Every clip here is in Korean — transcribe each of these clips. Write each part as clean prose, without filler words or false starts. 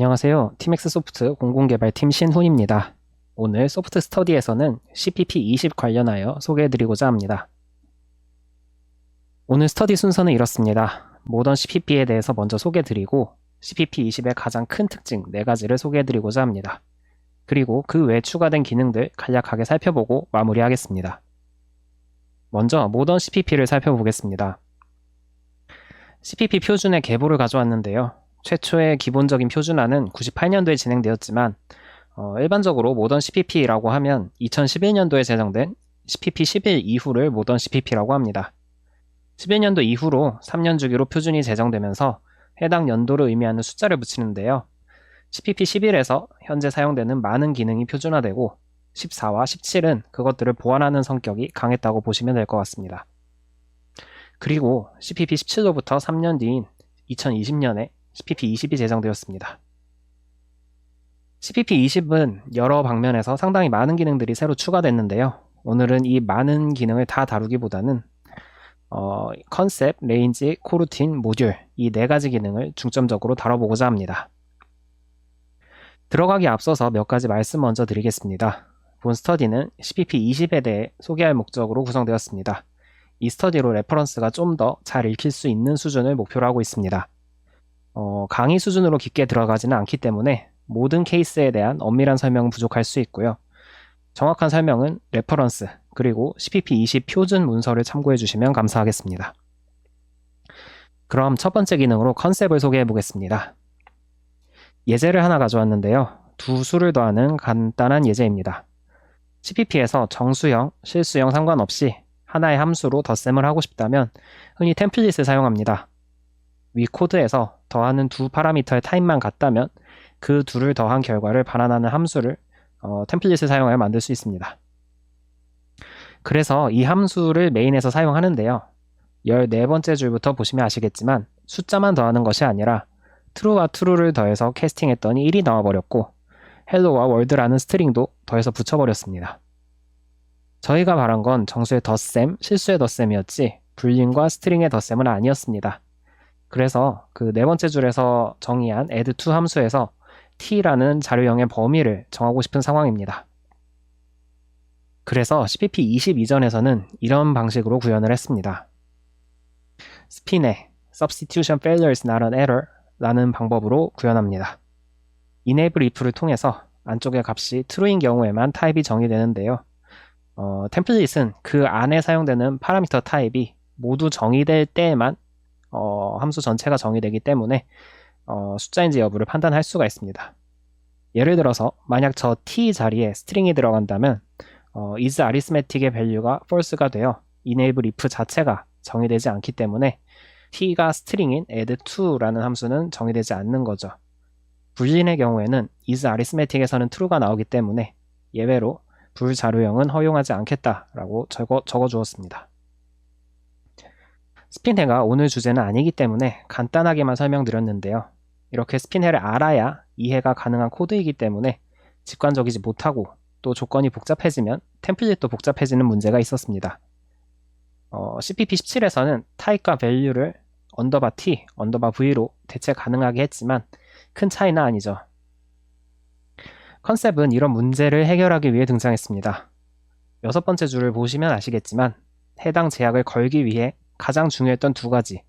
안녕하세요. 팀엑스 소프트 공공개발팀 신훈입니다. 오늘 소프트 스터디에서는 CPP20 관련하여 소개해드리고자 합니다. 오늘 스터디 순서는 이렇습니다. 모던 CPP에 대해서 먼저 소개해드리고 CPP20의 가장 큰 특징 4가지를 소개해드리고자 합니다. 그리고 그 외 추가된 기능들 간략하게 살펴보고 마무리하겠습니다. 먼저 모던 CPP를 살펴보겠습니다. CPP 표준의 계보를 가져왔는데요. 최초의 기본적인 표준화는 98년도에 진행되었지만 일반적으로 모던 CPP라고 하면 2011년도에 제정된 CPP11 이후를 모던 CPP라고 합니다. 11년도 이후로 3년 주기로 표준이 제정되면서 해당 연도를 의미하는 숫자를 붙이는데요. CPP11에서 현재 사용되는 많은 기능이 표준화되고 14와 17은 그것들을 보완하는 성격이 강했다고 보시면 될 것 같습니다. 그리고 CPP17로부터 3년 뒤인 2020년에 CPP20이 제정되었습니다. CPP20은 여러 방면에서 상당히 많은 기능들이 새로 추가됐는데요. 오늘은 이 많은 기능을 다 다루기보다는 컨셉, 레인지, 코루틴, 모듈 이 4가지 기능을 중점적으로 다뤄보고자 합니다. 들어가기 앞서서 몇 가지 말씀 먼저 드리겠습니다. 본 스터디는 CPP20에 대해 소개할 목적으로 구성되었습니다. 이 스터디로 레퍼런스가 좀 더 잘 읽힐 수 있는 수준을 목표로 하고 있습니다. 강의 수준으로 깊게 들어가지는 않기 때문에 모든 케이스에 대한 엄밀한 설명은 부족할 수 있고요. 정확한 설명은 레퍼런스 그리고 CPP20 표준 문서를 참고해 주시면 감사하겠습니다. 그럼 첫 번째 기능으로 컨셉을 소개해 보겠습니다. 예제를 하나 가져왔는데요. 두 수를 더하는 간단한 예제입니다. CPP에서 정수형, 실수형 상관없이 하나의 함수로 덧셈을 하고 싶다면 흔히 템플릿을 사용합니다. 위 코드에서 더하는 두 파라미터의 타입만 같다면 그 둘을 더한 결과를 반환하는 함수를 템플릿을 사용하여 만들 수 있습니다. 그래서 이 함수를 메인에서 사용하는데요. 14번째 줄부터 보시면 아시겠지만 숫자만 더하는 것이 아니라 true와 true를 더해서 캐스팅했더니 1이 나와버렸고 hello와 world라는 스트링도 더해서 붙여버렸습니다. 저희가 말한 건 정수의 덧셈, 실수의 덧셈이었지 불린과 스트링의 덧셈은 아니었습니다. 그래서 그 4번째 줄에서 정의한 add2 함수에서 t라는 자료형의 범위를 정하고 싶은 상황입니다. 그래서 CPP20 이전에서는 이런 방식으로 구현을 했습니다. spin에 substitution failure is not an error 라는 방법으로 구현합니다. enable if를 통해서 안쪽의 값이 true인 경우에만 타입이 정의되는데요. 템플릿은 그 안에 사용되는 파라미터 타입이 모두 정의될 때에만 함수 전체가 정의되기 때문에 숫자인지 여부를 판단할 수가 있습니다. 예를 들어서 만약 저 t 자리에 스트링이 들어간다면 is arithmetic의 밸류가 false가 되어 enable if 자체가 정의되지 않기 때문에 t가 스트링인 add2라는 함수는 정의되지 않는 거죠. 불린의 경우에는 is arithmetic에서는 true가 나오기 때문에 예외로 불자료형은 허용하지 않겠다라고 적어 주었습니다. 스핀해가 오늘 주제는 아니기 때문에 간단하게만 설명드렸는데요. 이렇게 스핀해를 알아야 이해가 가능한 코드이기 때문에 직관적이지 못하고 또 조건이 복잡해지면 템플릿도 복잡해지는 문제가 있었습니다. CPP17에서는 타입과 밸류를 언더바 t, 언더바 v로 대체 가능하게 했지만 큰 차이는 아니죠. 컨셉은 이런 문제를 해결하기 위해 등장했습니다. 6번째 줄을 보시면 아시겠지만 해당 제약을 걸기 위해 가장 중요했던 2가지,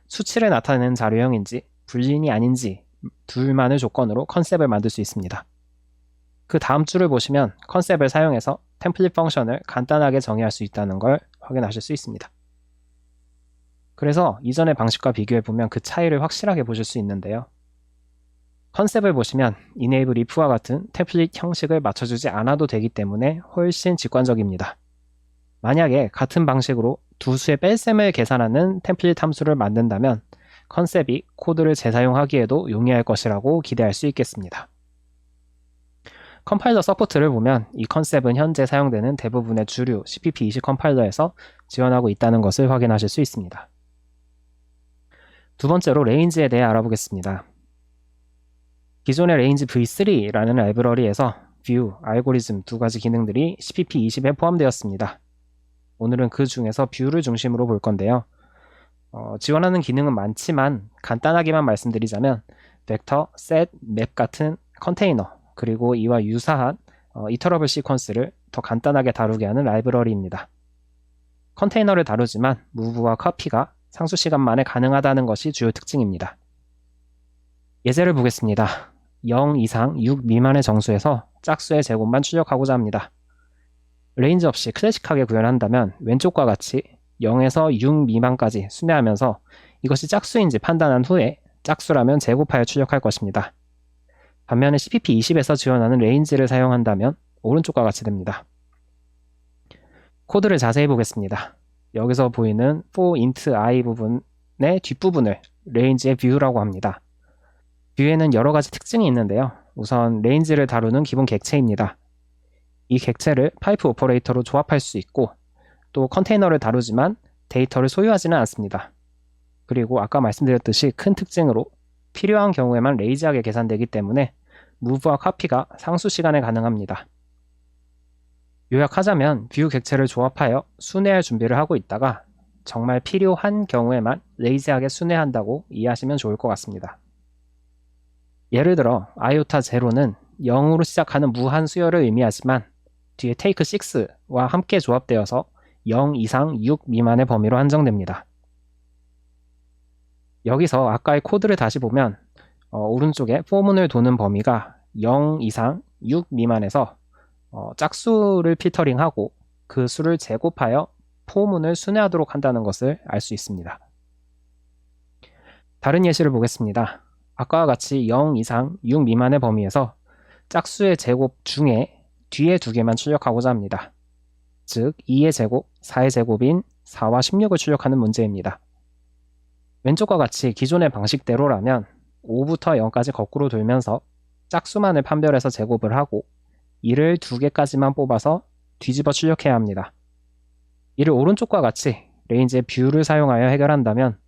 수치를 나타내는 자료형인지 불린이 아닌지 둘만을 조건으로 컨셉을 만들 수 있습니다. 그 다음 줄을 보시면 컨셉을 사용해서 템플릿 펑션을 간단하게 정의할 수 있다는 걸 확인하실 수 있습니다. 그래서 이전의 방식과 비교해보면 그 차이를 확실하게 보실 수 있는데요. 컨셉을 보시면 enable if와 같은 템플릿 형식을 맞춰주지 않아도 되기 때문에 훨씬 직관적입니다. 만약에 같은 방식으로 두 수의 뺄셈을 계산하는 템플릿 함수를 만든다면 컨셉이 코드를 재사용하기에도 용이할 것이라고 기대할 수 있겠습니다. 컴파일러 서포트를 보면 이 컨셉은 현재 사용되는 대부분의 주류 CPP20 컴파일러에서 지원하고 있다는 것을 확인하실 수 있습니다. 두 번째로 레인지에 대해 알아보겠습니다. 기존의 레인지 v3라는 라이브러리에서 뷰, 알고리즘 2가지 기능들이 CPP20에 포함되었습니다. 오늘은 그 중에서 뷰를 중심으로 볼 건데요. 지원하는 기능은 많지만 간단하게만 말씀드리자면 벡터, set, map 같은 컨테이너, 그리고 이와 유사한 이터러블 시퀀스를 더 간단하게 다루게 하는 라이브러리입니다. 컨테이너를 다루지만 무브와 커피가 상수 시간 만에 가능하다는 것이 주요 특징입니다. 예제를 보겠습니다. 0 이상 6 미만의 정수에서 짝수의 제곱만 출력하고자 합니다. 레인지 없이 클래식하게 구현한다면 왼쪽과 같이 0에서 6 미만까지 순회하면서 이것이 짝수인지 판단한 후에 짝수라면 제곱하여 출력할 것입니다. 반면에 CPP20에서 지원하는 레인지를 사용한다면 오른쪽과 같이 됩니다. 코드를 자세히 보겠습니다. 여기서 보이는 for int i 부분의 뒷부분을 레인지의 뷰라고 합니다. 뷰에는 여러 가지 특징이 있는데요. 우선 레인지를 다루는 기본 객체입니다. 이 객체를 파이프 오퍼레이터로 조합할 수 있고 또 컨테이너를 다루지만 데이터를 소유하지는 않습니다. 그리고 아까 말씀드렸듯이 큰 특징으로 필요한 경우에만 레이지하게 계산되기 때문에 무브와 카피가 상수 시간에 가능합니다. 요약하자면 뷰 객체를 조합하여 순회할 준비를 하고 있다가 정말 필요한 경우에만 레이지하게 순회한다고 이해하시면 좋을 것 같습니다. 예를 들어 iota 0는 0으로 시작하는 무한 수열을 의미하지만 뒤에 take 6와 함께 조합되어서 0 이상 6 미만의 범위로 한정됩니다. 여기서 아까의 코드를 다시 보면 오른쪽에 포문을 도는 범위가 0 이상 6 미만에서 짝수를 필터링하고 그 수를 제곱하여 포문을 순회하도록 한다는 것을 알 수 있습니다. 다른 예시를 보겠습니다. 아까와 같이 0 이상 6 미만의 범위에서 짝수의 제곱 중에 뒤에 두 개만 출력하고자 합니다. 즉 2의 제곱, 4의 제곱인 4와 16을 출력하는 문제입니다. 왼쪽과 같이 기존의 방식대로라면 5부터 0까지 거꾸로 돌면서 짝수만을 판별해서 제곱을 하고 이를 두 개까지만 뽑아서 뒤집어 출력해야 합니다. 이를 오른쪽과 같이 레인지의 뷰를 사용하여 해결한다면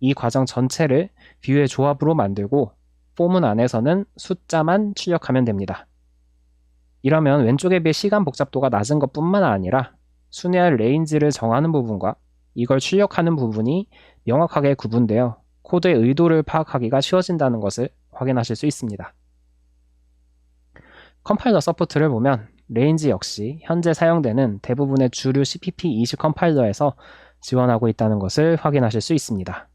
이 과정 전체를 뷰의 조합으로 만들고 포문 안에서는 숫자만 출력하면 됩니다. 이러면 왼쪽에 비해 시간 복잡도가 낮은 것뿐만 아니라 순회할 레인지를 정하는 부분과 이걸 출력하는 부분이 명확하게 구분되어 코드의 의도를 파악하기가 쉬워진다는 것을 확인하실 수 있습니다. 컴파일러 서포트를 보면 레인지 역시 현재 사용되는 대부분의 주류 CPP20 컴파일러에서 지원하고 있다는 것을 확인하실 수 있습니다.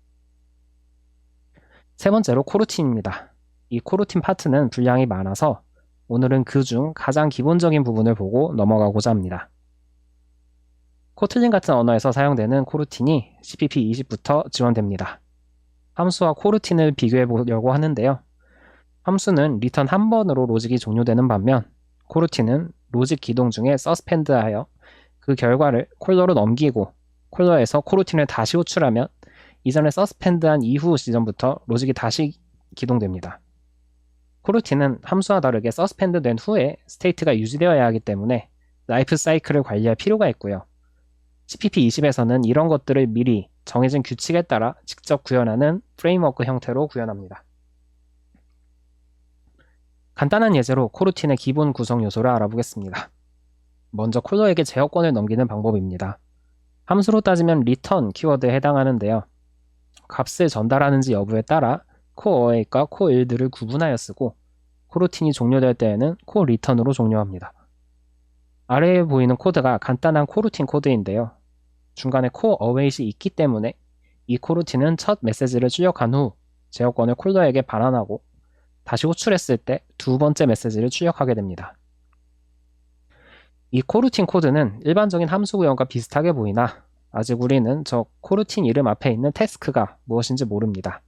세 번째로 코루틴입니다. 이 코루틴 파트는 분량이 많아서 오늘은 그 중 가장 기본적인 부분을 보고 넘어가고자 합니다. 코틀린 같은 언어에서 사용되는 코루틴이 CPP20부터 지원됩니다. 함수와 코루틴을 비교해 보려고 하는데요. 함수는 리턴 한 번으로 로직이 종료되는 반면 코루틴은 로직 기동 중에 서스펜드하여 그 결과를 콜러로 넘기고 콜러에서 코루틴을 다시 호출하면 이전에 서스펜드한 이후 지점부터 로직이 다시 기동됩니다. 코루틴은 함수와 다르게 서스펜드 된 후에 스테이트가 유지되어야 하기 때문에 라이프 사이클을 관리할 필요가 있고요. CPP20에서는 이런 것들을 미리 정해진 규칙에 따라 직접 구현하는 프레임워크 형태로 구현합니다. 간단한 예제로 코루틴의 기본 구성 요소를 알아보겠습니다. 먼저 콜러에게 제어권을 넘기는 방법입니다. 함수로 따지면 return 키워드에 해당하는데요. 값을 전달하는지 여부에 따라 coawait과 coyield를 구분하여 쓰고 코루틴이 종료될 때에는 coreturn으로 종료합니다. 아래에 보이는 코드가 간단한 코루틴 코드인데요. 중간에 coawait이 있기 때문에 이 코루틴은 첫 메시지를 출력한 후 제어권을 콜러에게 반환하고 다시 호출했을 때 두 번째 메시지를 출력하게 됩니다. 이 코루틴 코드는 일반적인 함수 구현과 비슷하게 보이나 아직 우리는 저 코루틴 이름 앞에 있는 태스크가 무엇인지 모릅니다.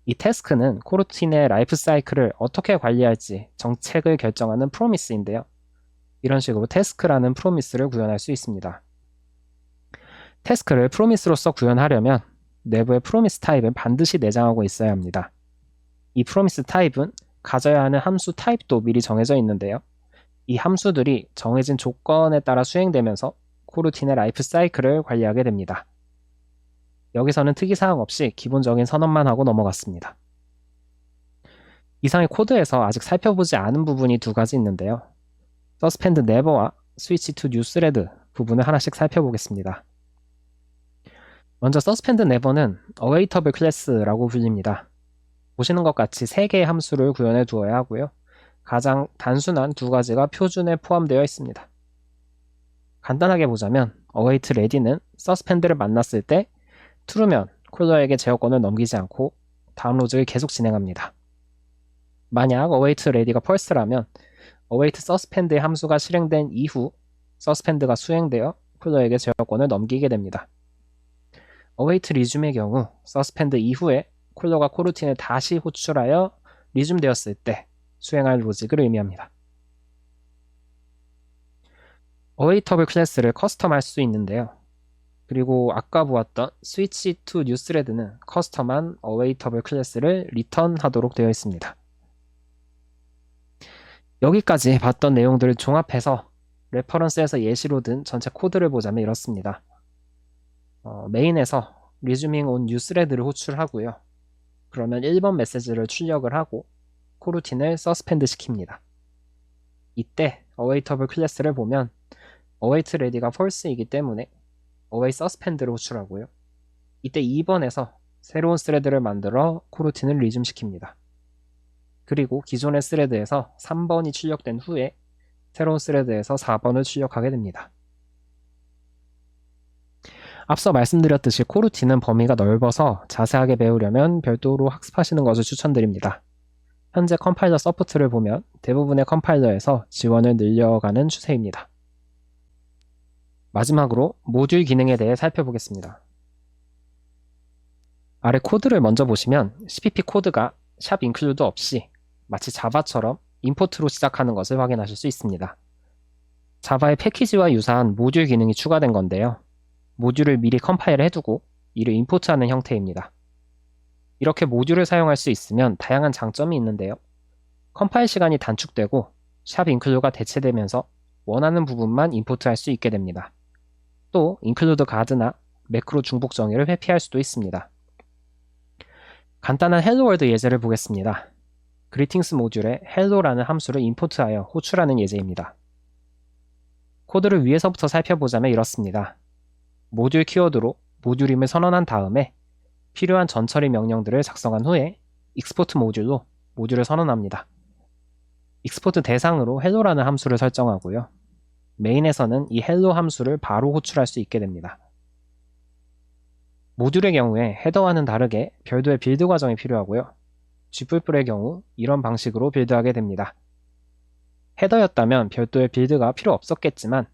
이 태스크는 코루틴의 라이프 사이클을 어떻게 관리할지 정책을 결정하는 프로미스인데요. 이런 식으로 태스크라는 프로미스를 구현할 수 있습니다. 태스크를 프로미스로서 구현하려면 내부의 프로미스 타입을 반드시 내장하고 있어야 합니다. 이 프로미스 타입은 가져야 하는 함수 타입도 미리 정해져 있는데요. 이 함수들이 정해진 조건에 따라 수행되면서 코루틴의 라이프 사이클을 관리하게 됩니다. 여기서는 특이사항 없이 기본적인 선언만 하고 넘어갔습니다. 이상의 코드에서 아직 살펴보지 않은 부분이 두 가지 있는데요. suspend never와 switch to new thread 부분을 하나씩 살펴보겠습니다. 먼저 suspend never는 awaitable class라고 불립니다. 보시는 것 같이 3개의 함수를 구현해 두어야 하고요. 가장 단순한 2가지가 표준에 포함되어 있습니다. 간단하게 보자면 await ready는 suspend를 만났을 때 true면 콜러에게 제어권을 넘기지 않고 다음 로직을 계속 진행합니다. 만약 await ready가 false라면 await suspend의 함수가 실행된 이후 suspend가 수행되어 콜러에게 제어권을 넘기게 됩니다. await resume의 경우 suspend 이후에 콜러가 코루틴을 다시 호출하여 resume 되었을 때 수행할 로직을 의미합니다. awaitable 클래스를 커스텀할 수 있는데요. 그리고 아까 보았던 switch to new thread는 커스텀한 awaitable 클래스를 리턴하도록 되어 있습니다. 여기까지 봤던 내용들을 종합해서 레퍼런스에서 예시로 든 전체 코드를 보자면 이렇습니다. 메인에서 resuming on new thread를 호출하고요. 그러면 1번 메시지를 출력을 하고 코루틴을 suspend 시킵니다. 이때 awaitable 클래스를 보면 await ready가 false이기 때문에 await suspend를 호출하고요. 이때 2번에서 새로운 스레드를 만들어 코루틴을 resume 시킵니다. 그리고 기존의 스레드에서 3번이 출력된 후에 새로운 스레드에서 4번을 출력하게 됩니다. 앞서 말씀드렸듯이 코루틴은 범위가 넓어서 자세하게 배우려면 별도로 학습하시는 것을 추천드립니다. 현재 컴파일러 서포트를 보면 대부분의 컴파일러에서 지원을 늘려가는 추세입니다. 마지막으로 모듈 기능에 대해 살펴보겠습니다. 아래 코드를 먼저 보시면 cpp 코드가 샵 include 없이 마치 자바처럼 임포트로 시작하는 것을 확인하실 수 있습니다. 자바의 패키지와 유사한 모듈 기능이 추가된 건데요. 모듈을 미리 컴파일 해두고 이를 임포트하는 형태입니다. 이렇게 모듈을 사용할 수 있으면 다양한 장점이 있는데요. 컴파일 시간이 단축되고 샵 include가 대체되면서 원하는 부분만 임포트할 수 있게 됩니다. 또 include guard나 매크로 중복 정의를 회피할 수도 있습니다. 간단한 헬로 월드 예제를 보겠습니다. greetings 모듈에 hello라는 함수를 임포트하여 호출하는 예제입니다. 코드를 위에서부터 살펴보자면 이렇습니다. 모듈 키워드로 모듈임을 선언한 다음에 필요한 전처리 명령들을 작성한 후에 export 모듈로 모듈을 선언합니다. export 대상으로 hello라는 함수를 설정하고요. 메인에서는 이 hello 함수를 바로 호출할 수 있게 됩니다. 모듈의 경우에 헤더와는 다르게 별도의 빌드 과정이 필요하고요. G뿔의 경우 이런 방식으로 빌드하게 됩니다. 헤더였다면 별도의 빌드가 필요 없었겠지만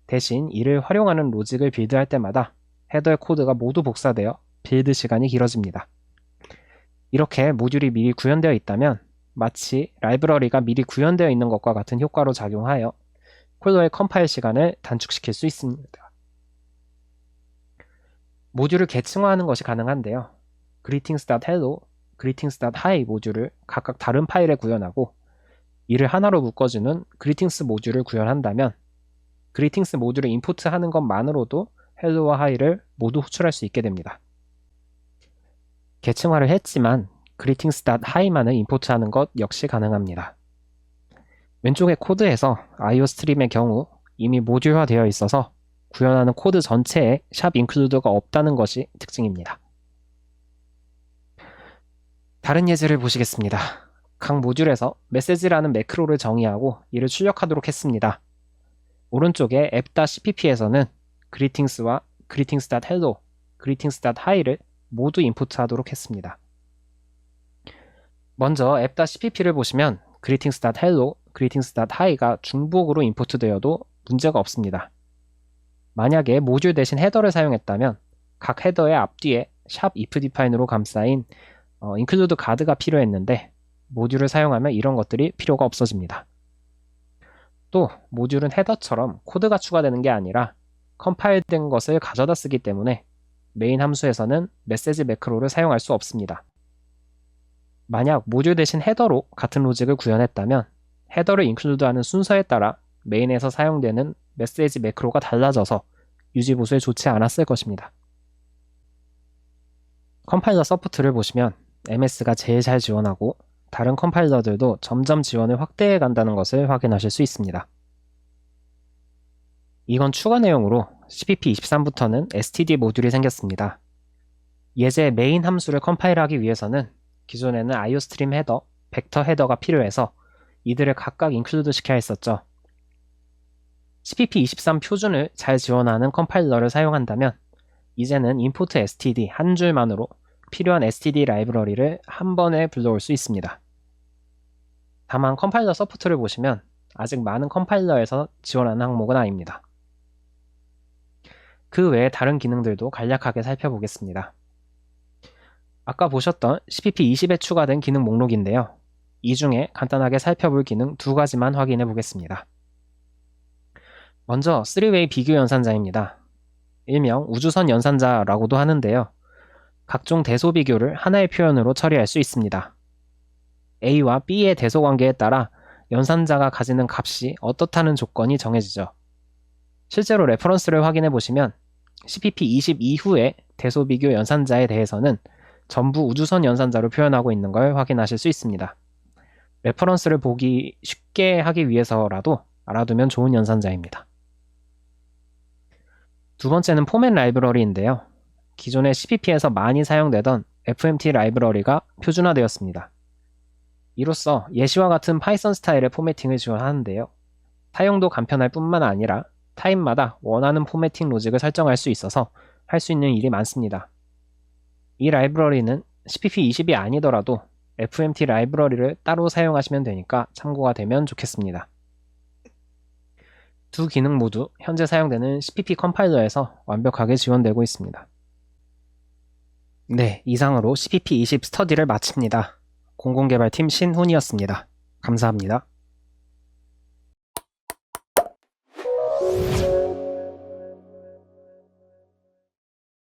대신 이를 활용하는 로직을 빌드할 때마다 헤더의 코드가 모두 복사되어 빌드 시간이 길어집니다. 이렇게 모듈이 미리 구현되어 있다면 마치 라이브러리가 미리 구현되어 있는 것과 같은 효과로 작용하여 콜러의 컴파일 시간을 단축시킬 수 있습니다. 모듈을 계층화하는 것이 가능한데요. greetings.hello, greetings.hi 모듈을 각각 다른 파일에 구현하고 이를 하나로 묶어주는 greetings 모듈을 구현한다면 greetings 모듈을 임포트하는 것만으로도 hello와 hi를 모두 호출할 수 있게 됩니다. 계층화를 했지만 greetings.hi만을 임포트하는 것 역시 가능합니다. 왼쪽의 코드에서 IO스트림의 경우 이미 모듈화 되어 있어서 구현하는 코드 전체에 샵 include가 없다는 것이 특징입니다. 다른 예제를 보시겠습니다. 각 모듈에서 메시지라는 매크로를 정의하고 이를 출력하도록 했습니다. 오른쪽에 app.cpp에서는 greetings와 greetings.hello, greetings.hi를 모두 임포트하도록 했습니다. 먼저 app.cpp를 보시면 greetings.hello, greetings.hi가 중복으로 임포트되어도 문제가 없습니다. 만약에 모듈 대신 헤더를 사용했다면 각 헤더의 앞뒤에 샵 ifdefine으로 감싸인 include guard가 필요했는데 모듈을 사용하면 이런 것들이 필요가 없어집니다. 또 모듈은 헤더처럼 코드가 추가되는 게 아니라 컴파일된 것을 가져다 쓰기 때문에 메인 함수에서는 메시지 매크로를 사용할 수 없습니다. 만약 모듈 대신 헤더로 같은 로직을 구현했다면 헤더를 include하는 순서에 따라 메인에서 사용되는 메시지 매크로가 달라져서 유지보수에 좋지 않았을 것입니다. 컴파일러 서포트를 보시면 MS가 제일 잘 지원하고 다른 컴파일러들도 점점 지원을 확대해 간다는 것을 확인하실 수 있습니다. 이건 추가 내용으로 CPP23부터는 std 모듈이 생겼습니다. 예제 메인 함수를 컴파일하기 위해서는 기존에는 IO스트림 헤더, 벡터 헤더가 필요해서 이들을 각각 인클루드 시켜야 했었죠. CPP23 표준을 잘 지원하는 컴파일러를 사용한다면 이제는 import std 한 줄만으로 필요한 std 라이브러리를 한 번에 불러올 수 있습니다. 다만 컴파일러 서포트를 보시면 아직 많은 컴파일러에서 지원하는 항목은 아닙니다. 그 외에 다른 기능들도 간략하게 살펴보겠습니다. 아까 보셨던 CPP20에 추가된 기능 목록인데요. 이 중에 간단하게 살펴볼 기능 두 가지만 확인해 보겠습니다. 먼저 3웨이 비교 연산자입니다. 일명 우주선 연산자라고도 하는데요. 각종 대소 비교를 하나의 표현으로 처리할 수 있습니다. A와 B의 대소 관계에 따라 연산자가 가지는 값이 어떻다는 조건이 정해지죠. 실제로 레퍼런스를 확인해 보시면 CPP20 이후의 대소 비교 연산자에 대해서는 전부 우주선 연산자로 표현하고 있는 걸 확인하실 수 있습니다. 레퍼런스를 보기 쉽게 하기 위해서라도 알아두면 좋은 연산자입니다. 두 번째는 포맷 라이브러리인데요. 기존의 CPP에서 많이 사용되던 FMT 라이브러리가 표준화되었습니다. 이로써 예시와 같은 파이썬 스타일의 포매팅을 지원하는데요. 사용도 간편할 뿐만 아니라 타입마다 원하는 포매팅 로직을 설정할 수 있어서 할 수 있는 일이 많습니다. 이 라이브러리는 CPP20이 아니더라도 FMT 라이브러리를 따로 사용하시면 되니까 참고가 되면 좋겠습니다. 두 기능 모두 현재 사용되는 CPP 컴파일러에서 완벽하게 지원되고 있습니다. 네, 이상으로 CPP20 스터디를 마칩니다. 공공개발팀 신훈이었습니다. 감사합니다.